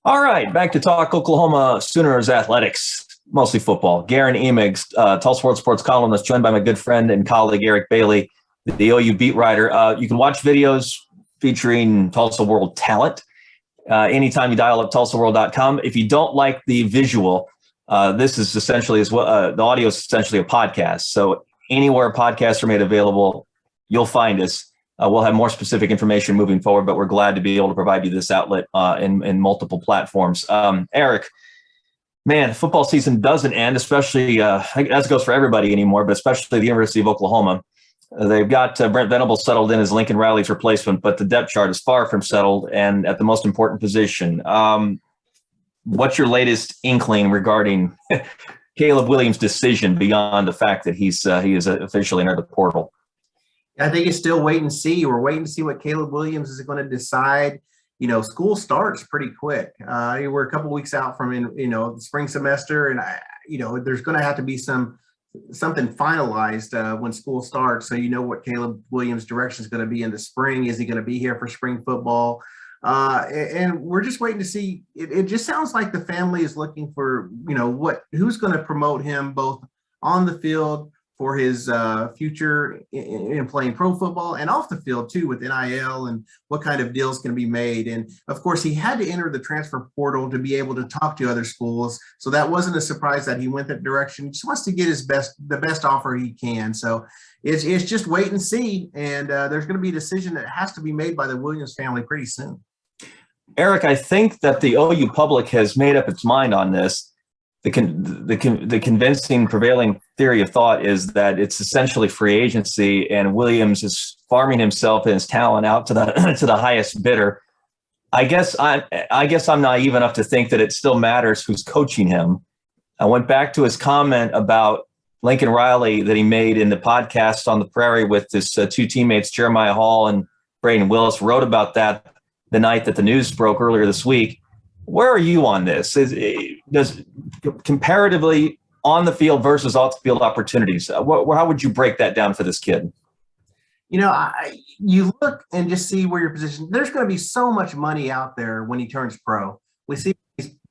All right, back to talk Oklahoma Sooners athletics, mostly football. Garen Emig, Tulsa World Sports columnist, joined by my good friend and colleague Eric Bailey, the OU beat writer. You can watch videos featuring Tulsa World talent anytime you dial up tulsaworld.com. If you don't like the visual, this is essentially as well. The audio is essentially a podcast. So anywhere podcasts are made available, you'll find us. We'll have more specific information moving forward, but we're glad to be able to provide you this outlet in multiple platforms. Eric, man, football season doesn't end, especially as goes for everybody anymore, but especially the University of Oklahoma. They've got Brent Venables settled in as Lincoln Riley's replacement, but the depth chart is far from settled and at the most important position. What's your latest inkling regarding Caleb Williams' decision beyond the fact that he is officially entered the portal? I think it's still wait and see. We're waiting to see what Caleb Williams is going to decide. School starts pretty quick. We're a couple weeks out from the spring semester, and there's going to have to be something finalized when school starts. So what Caleb Williams' direction is going to be in the spring. Is he going to be here for spring football? And we're just waiting to see. It just sounds like the family is looking for who's going to promote him both on the field for his future in playing pro football and off the field too, with NIL and what kind of deals can be made. And of course, he had to enter the transfer portal to be able to talk to other schools. So that wasn't a surprise that he went that direction. He just wants to get the best offer he can. So it's just wait and see. And there's going to be a decision that has to be made by the Williams family pretty soon. Eric, I think that the OU public has made up its mind on this. The convincing prevailing theory of thought is that it's essentially free agency, and Williams is farming himself and his talent out to the to the highest bidder. I guess I'm naive enough to think that it still matters who's coaching him. I went back to his comment about Lincoln Riley that he made in the podcast on the Prairie with his two teammates, Jeremiah Hall and Braden Willis, wrote about that the night that the news broke earlier this week. Where are you on this? Does comparatively on the field versus off the field opportunities? How would you break that down for this kid? You look and just see where your position. There's going to be so much money out there when he turns pro. We see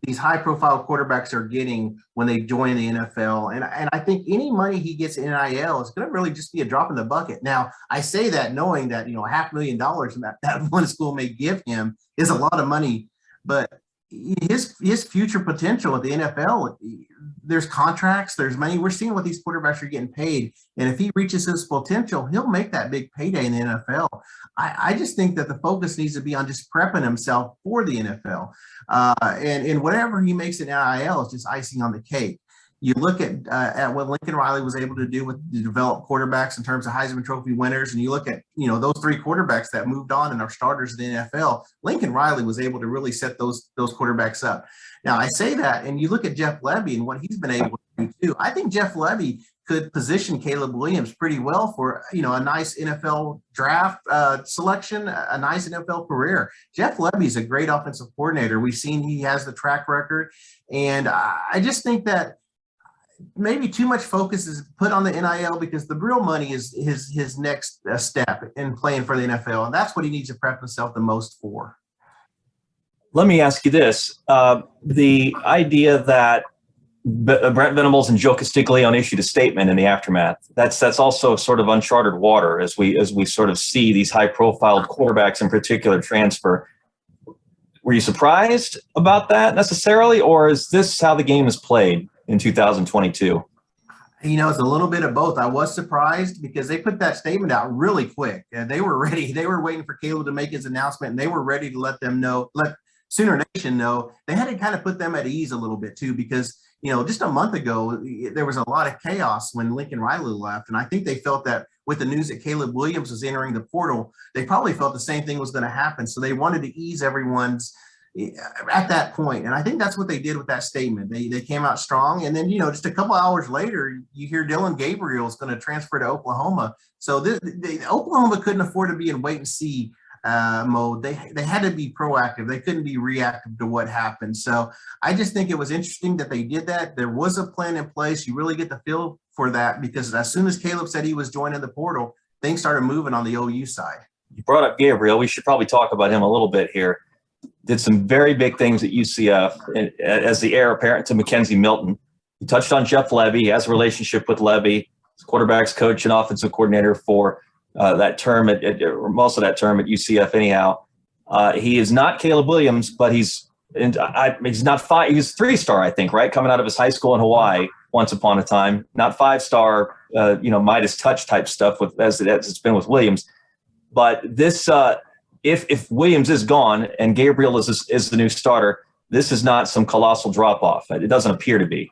these high-profile quarterbacks are getting when they join the NFL, and I think any money he gets in NIL is going to really just be a drop in the bucket. Now, I say that knowing that $500,000 that one school may give him is a lot of money, but his future potential at the NFL, there's contracts, there's money. We're seeing what these quarterbacks are getting paid. And if he reaches his potential, he'll make that big payday in the NFL. I just think that the focus needs to be on just prepping himself for the NFL. And whatever he makes in NIL is just icing on the cake. You look at what Lincoln Riley was able to do with the developed quarterbacks in terms of Heisman Trophy winners, and you look at those three quarterbacks that moved on and are starters in the NFL. Lincoln Riley was able to really set those quarterbacks up. Now I say that, and you look at Jeff Lebby and what he's been able to do too. I think Jeff Lebby could position Caleb Williams pretty well for a nice NFL draft selection, a nice NFL career. Jeff Lebby is a great offensive coordinator. We've seen he has the track record, and I just think that maybe too much focus is put on the NIL because the real money is his next step in playing for the NFL, and that's what he needs to prep himself the most for. Let me ask you this: the idea that Brent Venables and Joe Castiglione issued a statement in the aftermath. That's also sort of uncharted water as we sort of see these high-profile quarterbacks in particular transfer. Were you surprised about that necessarily, or is this how the game is played in 2022? It's a little bit of both. I was surprised because they put that statement out really quick, and they were ready. They were waiting for Caleb to make his announcement, and they were ready to let Sooner Nation know. They had to kind of put them at ease a little bit too, because just a month ago there was a lot of chaos when Lincoln Riley left, and I think they felt that with the news that Caleb Williams was entering the portal, they probably felt the same thing was going to happen. So they wanted to ease everyone's at that point. And I think that's what they did with that statement. They came out strong. And then, just a couple hours later, you hear Dylan Gabriel is going to transfer to Oklahoma. So Oklahoma couldn't afford to be in wait and see mode. They had to be proactive. They couldn't be reactive to what happened. So I just think it was interesting that they did that. There was a plan in place. You really get the feel for that, because as soon as Caleb said he was joining the portal, things started moving on the OU side. You brought up Gabriel. We should probably talk about him a little bit here. did some very big things at UCF as the heir apparent to Mackenzie Milton. You touched on Jeff Lebby. He has a relationship with Lebby, quarterback's coach and offensive coordinator for that term or most of that term at UCF. Anyhow, he is not Caleb Williams, but he's not five. He was 3-star, I think, right, coming out of his high school in Hawaii once upon a time. Not 5-star, Midas touch type stuff as it's been with Williams. But this, if Williams is gone and Gabriel is the new starter, this is not some colossal drop off. It doesn't appear to be.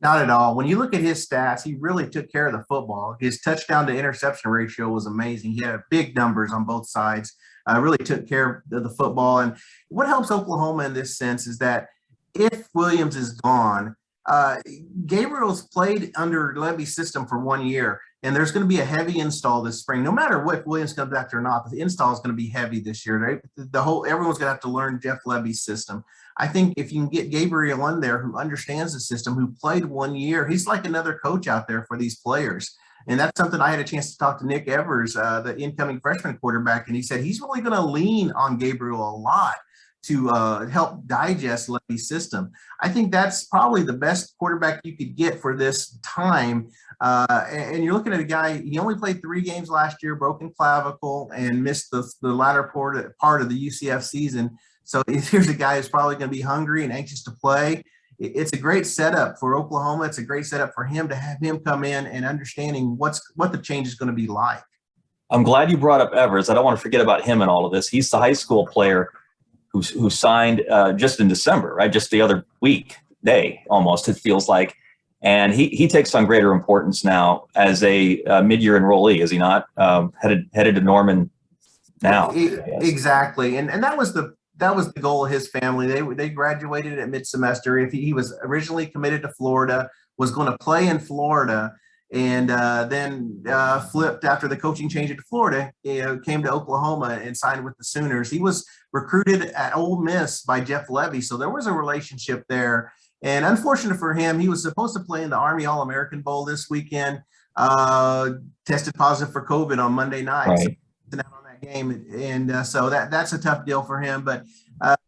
Not at all. When you look at his stats, he really took care of the football. His touchdown to interception ratio was amazing. He had big numbers on both sides. Really took care of the football. And what helps Oklahoma in this sense is that if Williams is gone, Gabriel's played under Levy's system for 1 year, and there's going to be a heavy install this spring. No matter what Williams comes back or not, the install is going to be heavy this year. Right? Everyone's going to have to learn Jeff Levy's system. I think if you can get Gabriel in there who understands the system, who played 1 year, he's like another coach out there for these players. And that's something I had a chance to talk to Nick Evers, the incoming freshman quarterback, and he said he's really going to lean on Gabriel a lot to help digest Levy's system. I think that's probably the best quarterback you could get for this time. And you're looking at a guy, he only played 3 games last year, broken clavicle, and missed the latter part of the UCF season. So here's a guy who's probably going to be hungry and anxious to play. It's a great setup for Oklahoma. It's a great setup for him to have him come in and understanding what the change is going to be like. I'm glad you brought up Evers. I don't want to forget about him in all of this. He's the high school player who signed just in December, right? Just the other day, almost, it feels like. And he takes on greater importance now as a mid-year enrollee, is he not? Headed to Norman now. Exactly. And that was the goal of his family. They graduated at mid-semester. If he was originally committed to Florida, was going to play in Florida, and then flipped after the coaching change to Florida, came to Oklahoma and signed with the Sooners. He was recruited at Ole Miss by Jeff Levy, so there was a relationship there. And unfortunate for him, he was supposed to play in the Army All-American Bowl this weekend, tested positive for COVID on Monday night. Right. So out on that game, and so that's a tough deal for him. But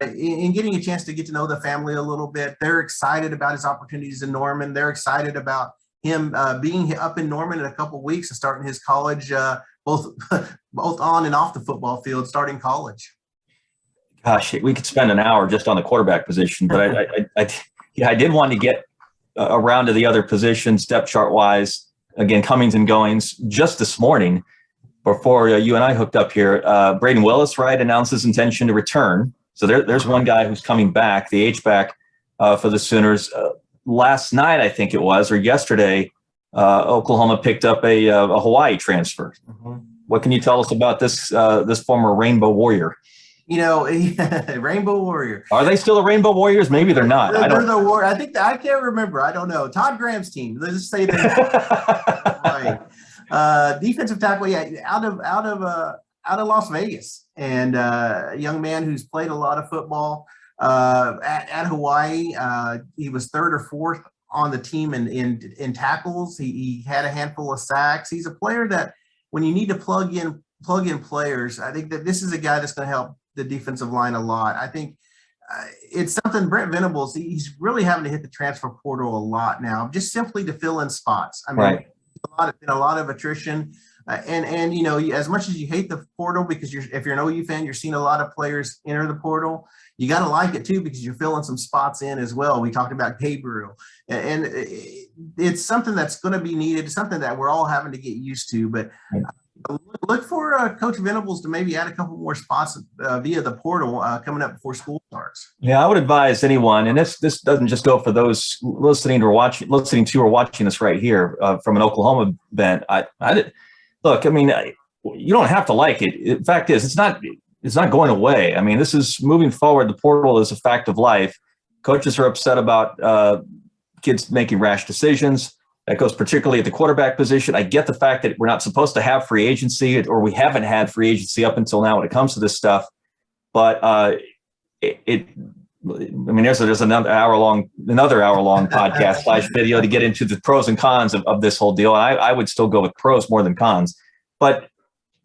in getting a chance to get to know the family a little bit, they're excited about his opportunities in Norman. They're excited about him being up in Norman in a couple of weeks and starting his college, both on and off the football field, starting college. Gosh, we could spend an hour just on the quarterback position, but I did want to get around to the other positions, depth chart wise. Again, comings and goings. Just this morning, before you and I hooked up here, Braden Willis, right, announced his intention to return. So there's one guy who's coming back, the H-back for the Sooners. Last night, I think it was, or yesterday, Oklahoma picked up a Hawaii transfer. Mm-hmm. What can you tell us about this former Rainbow Warrior? Rainbow Warrior. Are they still the Rainbow Warriors? Maybe they're not. They're the Warrior. I think I can't remember. I don't know. Todd Graham's team. Let's just say that. Right. Defensive tackle, out of Las Vegas, and a young man who's played a lot of football at Hawaii. He was 3rd or 4th on the team in tackles. He had a handful of sacks. He's a player that when you need to plug in players, I think that this is a guy that's going to help the defensive line a lot. I think it's something Brent Venables, he's really having to hit the transfer portal a lot now, just simply to fill in spots. I mean, right. a lot of attrition. And as much as you hate the portal, because if you're an OU fan, you're seeing a lot of players enter the portal. You got to like it too, because you're filling some spots in as well. We talked about Gabriel, and it's something that's going to be needed. It's something that we're all having to get used to. But look for Coach Venables to maybe add a couple more spots via the portal coming up before school starts. Yeah, I would advise anyone, and this doesn't just go for those listening to or watching us right here from an Oklahoma bent. Look, I mean, you don't have to like it. The fact is, it's not going away. I mean, this is moving forward. The portal is a fact of life. Coaches are upset about kids making rash decisions. That goes particularly at the quarterback position. I get the fact that we're not supposed to have free agency, or we haven't had free agency up until now when it comes to this stuff. But there's another hour long podcast / video to get into the pros and cons of this whole deal. I would still go with pros more than cons. But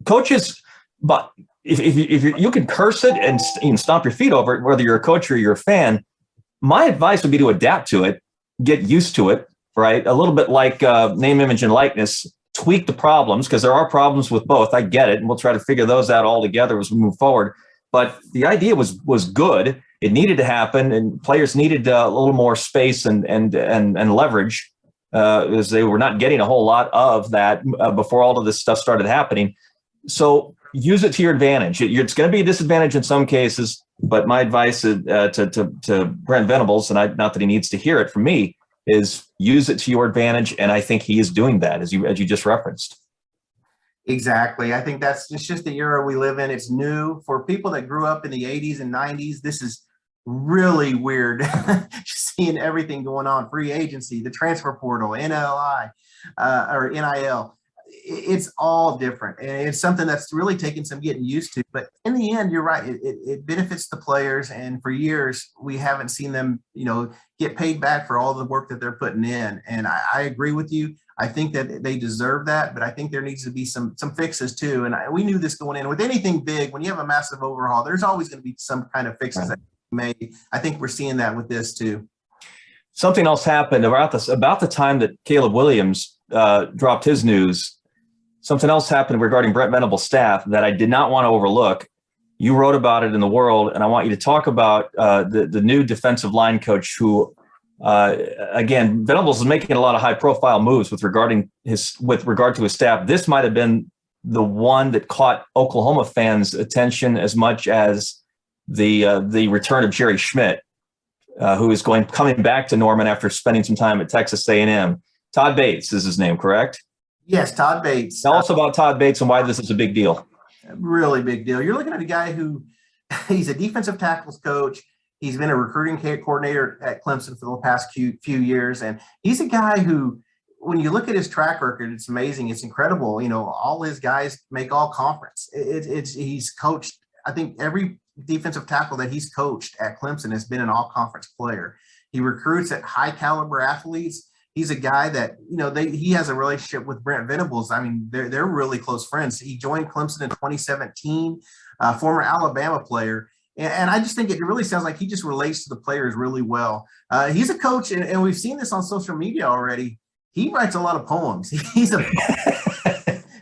coaches, but you can curse it and stomp your feet over it, whether you're a coach or you're a fan. My advice would be to adapt to it, get used to it, right? A little bit like name, image, and likeness. Tweak the problems, because there are problems with both. I get it, and we'll try to figure those out all together as we move forward. But the idea was good. It needed to happen, and players needed a little more space and leverage, as they were not getting a whole lot of that before all of this stuff started happening. So use it to your advantage. It's going to be a disadvantage in some cases, but my advice to Brent Venables, and not that he needs to hear it from me, is use it to your advantage, and I think he is doing that, as you just referenced. Exactly. I think it's just the era we live in. It's new for people that grew up in the 80s and 90s. This is really weird. Seeing everything going on, free agency, the transfer portal, NLI, or NIL. It's all different, and it's something that's really taken some getting used to. But in the end, you're right. It benefits the players, and for years we haven't seen them, get paid back for all the work that they're putting in. And I agree with you. I think that they deserve that, but I think there needs to be some fixes too. And we knew this going in. With anything big, when you have a massive overhaul, there's always going to be some kind of fixes that made. I think we're seeing that with this too. Something else happened about the time that Caleb Williams dropped his news. Something else happened regarding Brent Venables' staff that I did not want to overlook. You wrote about it in The World, and I want you to talk about the new defensive line coach who, again, Venables is making a lot of high-profile moves with regard to his staff. This might have been the one that caught Oklahoma fans' attention as much as the return of Jerry Schmidt, who is coming back to Norman after spending some time at Texas A&M. Todd Bates is his name, correct? Yes, Todd Bates. Tell us about Todd Bates and why this is a big deal. Really big deal. You're looking at a guy who he's a defensive tackles coach. He's been a recruiting coordinator at Clemson for the past few years. And he's a guy who, when you look at his track record, it's amazing. It's incredible. All his guys make all conference. He's coached, I think every defensive tackle that he's coached at Clemson has been an all conference player. He recruits at high caliber athletes. He's a guy that, he has a relationship with Brent Venables. I mean, they're really close friends. He joined Clemson in 2017, former Alabama player. And I just think it really sounds like he just relates to the players really well. He's a coach, and we've seen this on social media already. He writes a lot of poems.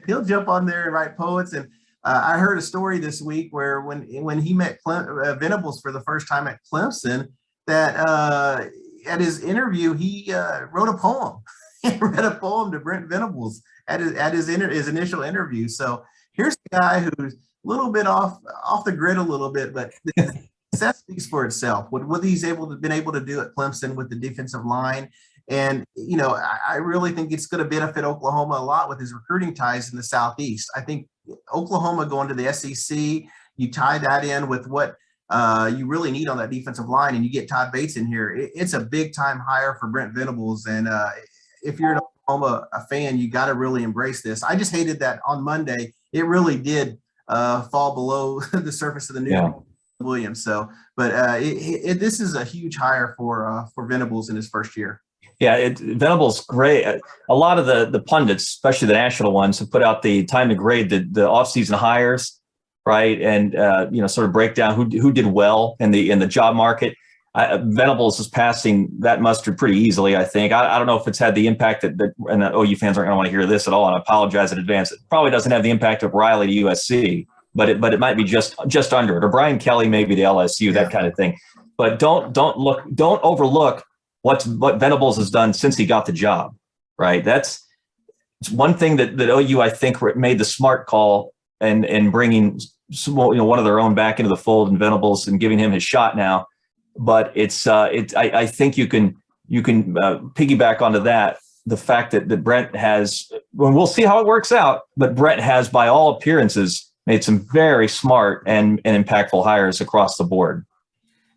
He'll jump on there and write poets. And I heard a story this week where when he met Venables for the first time at Clemson, that at his interview, he wrote a poem. He read a poem to Brent Venables at his initial interview. So here's a guy who's a little bit off the grid a little bit, but the success speaks for itself. What he's been able to do at Clemson with the defensive line. And, I really think it's going to benefit Oklahoma a lot with his recruiting ties in the Southeast. I think Oklahoma going to the SEC, you tie that in with what you really need on that defensive line, and you get Todd Bates in here. It's a big time hire for Brent Venables. And if you're an Oklahoma fan, you got to really embrace this. I just hated that on Monday. It really did fall below the surface of the news. Williams. So, but this is a huge hire for Venables in his first year. Yeah, Venables great. A lot of the pundits, especially the national ones, have put out the time to grade the offseason hires, right? And sort of break down who did well in the job market. Venables is passing that muster pretty easily, I think. I don't know if it's had the impact that and OU fans aren't going to want to hear this at all, and I apologize in advance. It probably doesn't have the impact of Riley to USC, but it might be just under it, or Brian Kelly maybe to LSU, that kind of thing. But don't overlook what Venables has done since he got the job, right? It's one thing that OU, I think, made the smart call and bringing one of their own back into the fold in Venables and giving him his shot now. But I think you can piggyback onto that, the fact that Brent has, well, we'll see how it works out, but Brent has, by all appearances, made some very smart and impactful hires across the board.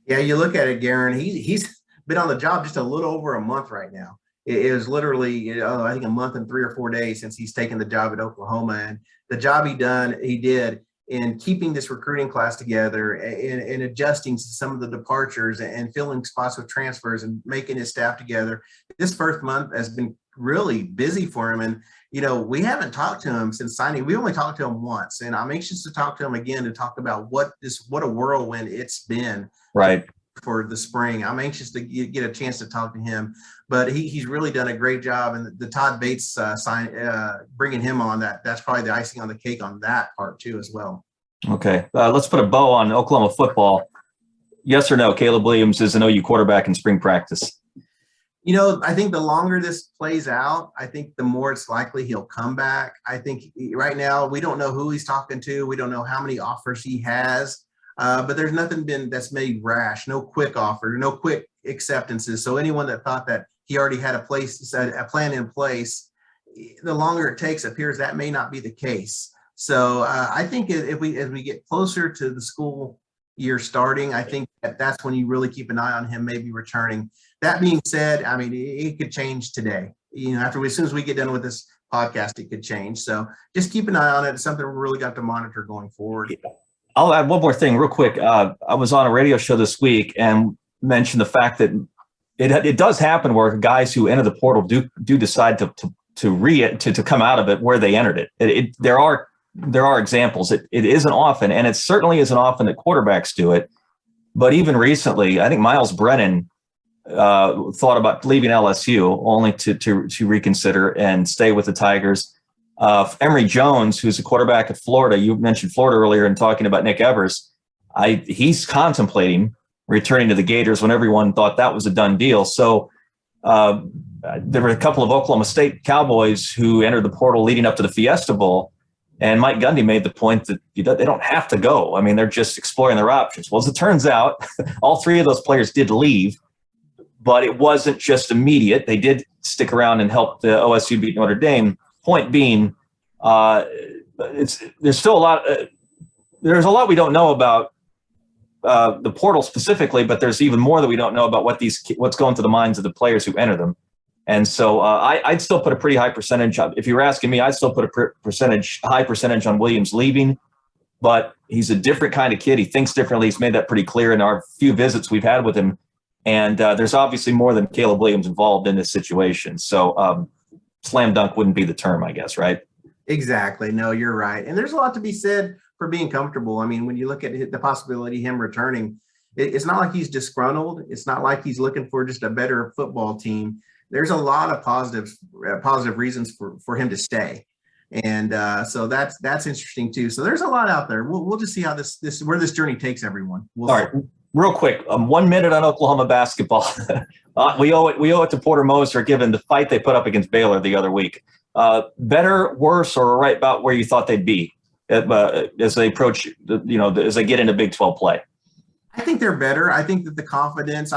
Yeah, you look at it, Garen, he's been on the job just a little over a month right now. It was literally, I think, a month and 3 or 4 days since he's taken the job at Oklahoma. And the job he did in keeping this recruiting class together and adjusting to some of the departures and filling spots with transfers and making his staff together. This first month has been really busy for him. And, we haven't talked to him since signing. We only talked to him once, and I'm anxious to talk to him again to talk about what a whirlwind it's been. Right. For the spring. I'm anxious to get a chance to talk to him, but he's really done a great job. And the Todd Bates bringing him on, that's probably the icing on the cake on that part too, as well. Okay. Let's put a bow on Oklahoma football. Yes or no, Caleb Williams is an OU quarterback in spring practice? I think the longer this plays out, I think the more it's likely he'll come back. I think right now we don't know who he's talking to. We don't know how many offers he has. But there's nothing that's made rash, no quick offer, no quick acceptances. So anyone that thought that he already had a plan in place, the longer it takes, it appears that may not be the case. So I think as we get closer to the school year starting, I think that's when you really keep an eye on him maybe returning. That being said, I mean, it could change today. As soon as we get done with this podcast, it could change. So just keep an eye on it. It's something we really got to monitor going forward. Yeah. I'll add one more thing real quick. I was on a radio show this week and mentioned the fact that it does happen where guys who enter the portal do decide to come out of it where they entered it. There are examples. It isn't often, and it certainly isn't often that quarterbacks do it. But even recently, I think Miles Brennan thought about leaving LSU only to reconsider and stay with the Tigers. Emory Jones, who's a quarterback at Florida, you mentioned Florida earlier in talking about Nick Evers. He's contemplating returning to the Gators when everyone thought that was a done deal. So there were a couple of Oklahoma State Cowboys who entered the portal leading up to the Fiesta Bowl, and Mike Gundy made the point that they don't have to go. I mean, they're just exploring their options. Well, as it turns out, all three of those players did leave, but it wasn't just immediate. They did stick around and help the OSU beat Notre Dame. Point being, there's still a lot. There's a lot we don't know about the portal specifically, but there's even more that we don't know about what's going through the minds of the players who enter them. And so I'd still put a pretty high percentage. If you were asking me, I'd still put a high percentage on Williams leaving. But he's a different kind of kid. He thinks differently. He's made that pretty clear in our few visits we've had with him. And there's obviously more than Caleb Williams involved in this situation. So slam dunk wouldn't be the term, I guess, right? Exactly. No, you're right. And there's a lot to be said for being comfortable. I mean, when you look at the possibility of him returning, it's not like he's disgruntled. It's not like he's looking for just a better football team. There's a lot of positive reasons for him to stay. And so that's interesting too. So there's a lot out there. We'll just see how where this journey takes everyone. All right. Real quick, 1 minute on Oklahoma basketball. We owe it to Porter Moser given the fight they put up against Baylor the other week. Better, worse, or right about where you thought they'd be as they approach, as they get into Big 12 play? I think they're better. I think that the confidence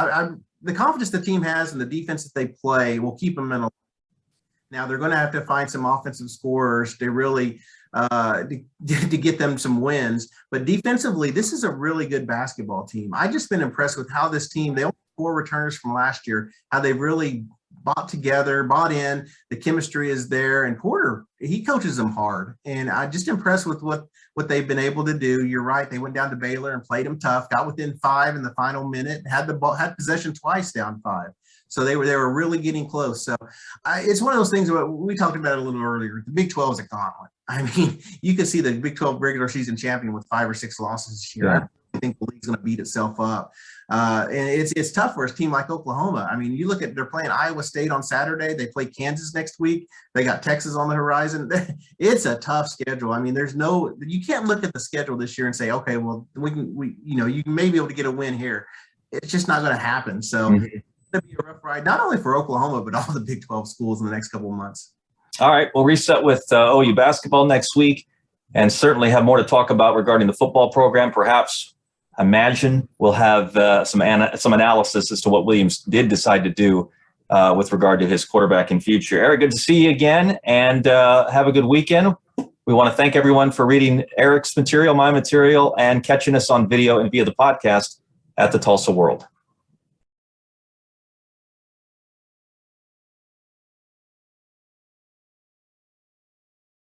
the team has and the defense that they play will keep them in a. Now they're going to have to find some offensive scorers to really to get them some wins. But defensively, this is a really good basketball team. I've just been impressed with how this team, they only 4 returners from last year, how they really bought in. The chemistry is there. And Porter, he coaches them hard. And I'm just impressed with what they've been able to do. You're right. They went down to Baylor and played them tough, got within 5 in the final minute, had possession twice down 5. So they were really getting close. So it's one of those things that we talked about it a little earlier. The Big 12 is a gauntlet. I mean, you can see the Big 12 regular season champion with 5 or 6 losses this year. Yeah. I think the league's going to beat itself up. And it's tough for a team like Oklahoma. I mean, you look at, they're playing Iowa State on Saturday. They play Kansas next week. They got Texas on the horizon. It's a tough schedule. I mean, you can't look at the schedule this year and say, okay, well, you may be able to get a win here. It's just not going to happen. So it's going to be a rough ride, not only for Oklahoma, but all the Big 12 schools in the next couple of months. All right. We'll reset with OU basketball next week and certainly have more to talk about regarding the football program. Perhaps, imagine we'll have some analysis as to what Williams did decide to do with regard to his quarterbacking future. Eric, good to see you again, and have a good weekend. We want to thank everyone for reading Eric's material, my material, and catching us on video and via the podcast at the Tulsa World.